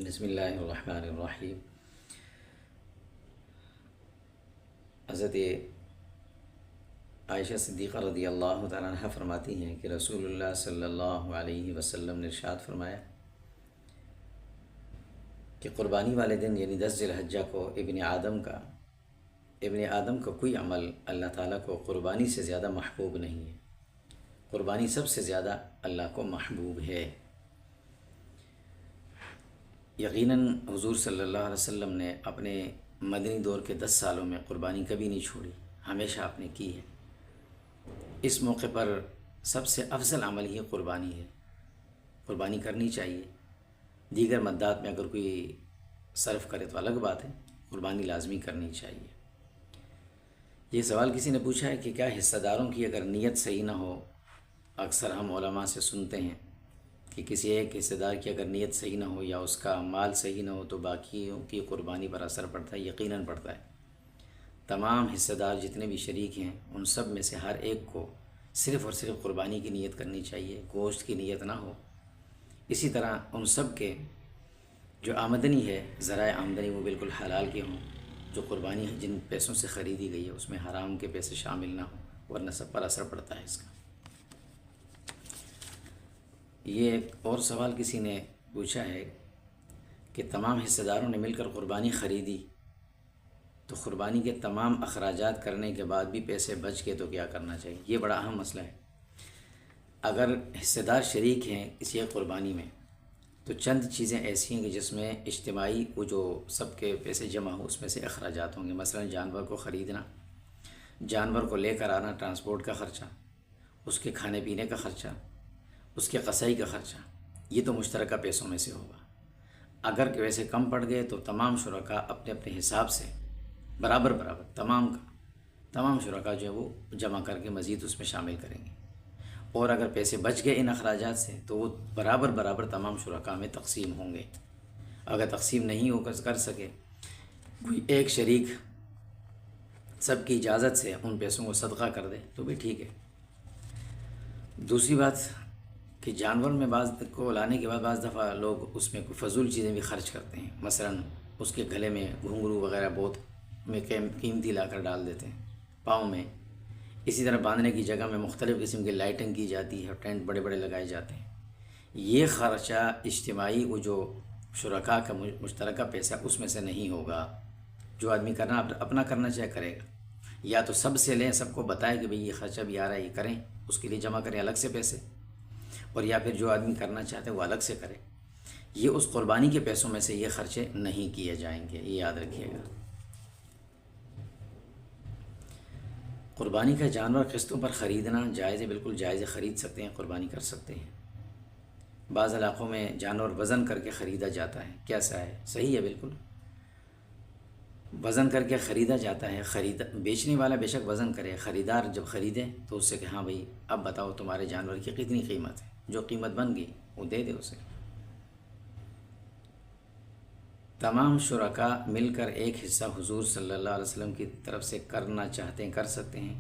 بسم اللہ الرحمن الرحیم۔ حضرت عائشہ صدیقہ رضی اللہ تعالیٰ عنہ فرماتی ہیں کہ رسول اللہ صلی اللہ علیہ وسلم نے ارشاد فرمایا کہ قربانی والے دن یعنی 10 ذی الحجہ کو ابن آدم کا کوئی عمل اللہ تعالیٰ کو قربانی سے زیادہ محبوب نہیں ہے۔ قربانی سب سے زیادہ اللہ کو محبوب ہے۔ یقیناً حضور صلی اللہ علیہ وسلم نے اپنے مدنی دور کے 10 سالوں میں قربانی کبھی نہیں چھوڑی، ہمیشہ آپ نے کی ہے۔ اس موقع پر سب سے افضل عمل ہی قربانی ہے، قربانی کرنی چاہیے۔ دیگر مدات میں اگر کوئی صرف کرے تو الگ بات ہے، قربانی لازمی کرنی چاہیے۔ یہ سوال کسی نے پوچھا ہے کہ کیا حصہ داروں کی اگر نیت صحیح نہ ہو، اکثر ہم علماء سے سنتے ہیں کہ کسی ایک حصہ دار کی اگر نیت صحیح نہ ہو یا اس کا مال صحیح نہ ہو تو باقیوں کی قربانی پر اثر پڑتا ہے۔ یقیناً پڑتا ہے۔ تمام حصہ دار جتنے بھی شریک ہیں ان سب میں سے ہر ایک کو صرف اور صرف قربانی کی نیت کرنی چاہیے، گوشت کی نیت نہ ہو۔ اسی طرح ان سب کے جو آمدنی ہے، ذرائع آمدنی، وہ بالکل حلال کے ہوں۔ جو قربانی جن پیسوں سے خریدی گئی ہے اس میں حرام کے پیسے شامل نہ ہوں، ورنہ سب پر اثر پڑتا ہے اس کا۔ یہ ایک اور سوال کسی نے پوچھا ہے کہ تمام حصہ داروں نے مل کر قربانی خریدی تو قربانی کے تمام اخراجات کرنے کے بعد بھی پیسے بچ گئے تو کیا کرنا چاہیے؟ یہ بڑا اہم مسئلہ ہے۔ اگر حصہ دار شریک ہیں کسی ایک قربانی میں تو چند چیزیں ایسی ہیں کہ جس میں اجتماعی وہ جو سب کے پیسے جمع ہو اس میں سے اخراجات ہوں گے۔ مثلا جانور کو خریدنا، جانور کو لے کر آنا، ٹرانسپورٹ کا خرچہ، اس کے کھانے پینے کا خرچہ، اس کے قصائی کا خرچہ، یہ تو مشترکہ پیسوں میں سے ہوگا۔ اگر کہ ویسے کم پڑ گئے تو تمام شرکاء اپنے اپنے حساب سے برابر تمام شرکاء جو ہے وہ جمع کر کے مزید اس میں شامل کریں گے۔ اور اگر پیسے بچ گئے ان اخراجات سے تو وہ برابر تمام شرکاء میں تقسیم ہوں گے۔ اگر تقسیم نہیں ہو کر سکے، کوئی ایک شریک سب کی اجازت سے ان پیسوں کو صدقہ کر دے تو بھی ٹھیک ہے۔ دوسری بات کہ جانور میں بعض کو لانے کے بعد بعض دفعہ لوگ اس میں کوئی فضول چیزیں بھی خرچ کرتے ہیں۔ مثلا اس کے گلے میں گھنگرو وغیرہ بہت میں قیمتی لا کر ڈال دیتے ہیں، پاؤں میں۔ اسی طرح باندھنے کی جگہ میں مختلف قسم کی لائٹنگ کی جاتی ہے اور ٹینٹ بڑے بڑے لگائے جاتے ہیں۔ یہ خرچہ اجتماعی وہ جو شرکاء کا مشترکہ پیسہ اس میں سے نہیں ہوگا۔ جو آدمی کرنا اپنا کرنا چاہے کرے گا، یا تو سب سے لیں، سب کو بتائے کہ بھئی یہ خرچہ بھی آ رہا ہے، یہ کریں، اس کے لیے جمع کریں الگ سے پیسے، اور یا پھر جو آدمی کرنا چاہتے ہیں وہ الگ سے کرے۔ یہ اس قربانی کے پیسوں میں سے یہ خرچے نہیں کیے جائیں گے، یہ یاد رکھیے گا۔ قربانی کا جانور قسطوں پر خریدنا جائز ہے، بالکل جائز ہے، خرید سکتے ہیں، قربانی کر سکتے ہیں۔ بعض علاقوں میں جانور وزن کر کے خریدا جاتا ہے، کیسا ہے؟ صحیح ہے، بالکل وزن کر کے خریدا جاتا ہے۔ بیچنے والا بے شک وزن کرے، خریدار جب خریدے تو اس سے کہ ہاں بھئی اب بتاؤ تمہارے جانور کی کتنی قیمت ہے، جو قیمت بن گئی وہ دے دے اسے۔ تمام شرکاء مل کر ایک حصہ حضور صلی اللہ علیہ وسلم کی طرف سے کرنا چاہتے ہیں، کر سکتے ہیں۔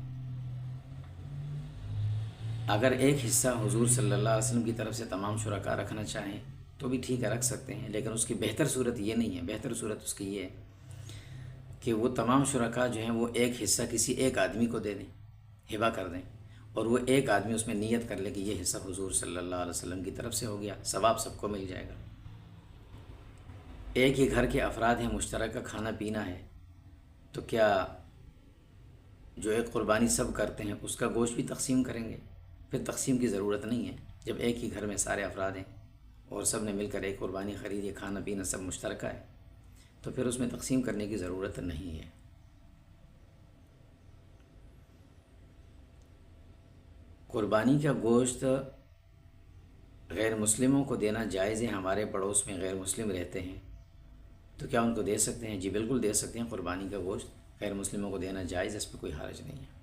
اگر ایک حصہ حضور صلی اللہ علیہ وسلم کی طرف سے تمام شرکاء رکھنا چاہیں تو بھی ٹھیک ہے، رکھ سکتے ہیں، لیکن اس کی بہتر صورت یہ نہیں ہے۔ بہتر صورت اس کی یہ ہے کہ وہ تمام شرکاء جو ہیں وہ ایک حصہ کسی ایک آدمی کو دے دیں، ہبہ کر دیں، اور وہ ایک آدمی اس میں نیت کر لے کہ یہ حصہ حضور صلی اللہ علیہ وسلم کی طرف سے ہو گیا، ثواب سب کو مل جائے گا۔ ایک ہی گھر کے افراد ہیں، مشترکہ کھانا پینا ہے، تو کیا جو ایک قربانی سب کرتے ہیں اس کا گوشت بھی تقسیم کریں گے؟ پھر تقسیم کی ضرورت نہیں ہے۔ جب ایک ہی گھر میں سارے افراد ہیں اور سب نے مل کر ایک قربانی خریدی، کھانا پینا سب مشترکہ ہے، تو پھر اس میں تقسیم کرنے کی ضرورت نہیں ہے۔ قربانی کا گوشت غیر مسلموں کو دینا جائز ہے۔ ہمارے پڑوس میں غیر مسلم رہتے ہیں تو کیا ان کو دے سکتے ہیں؟ جی بالکل دے سکتے ہیں۔ قربانی کا گوشت غیر مسلموں کو دینا جائز ہے، اس میں کوئی حرج نہیں ہے۔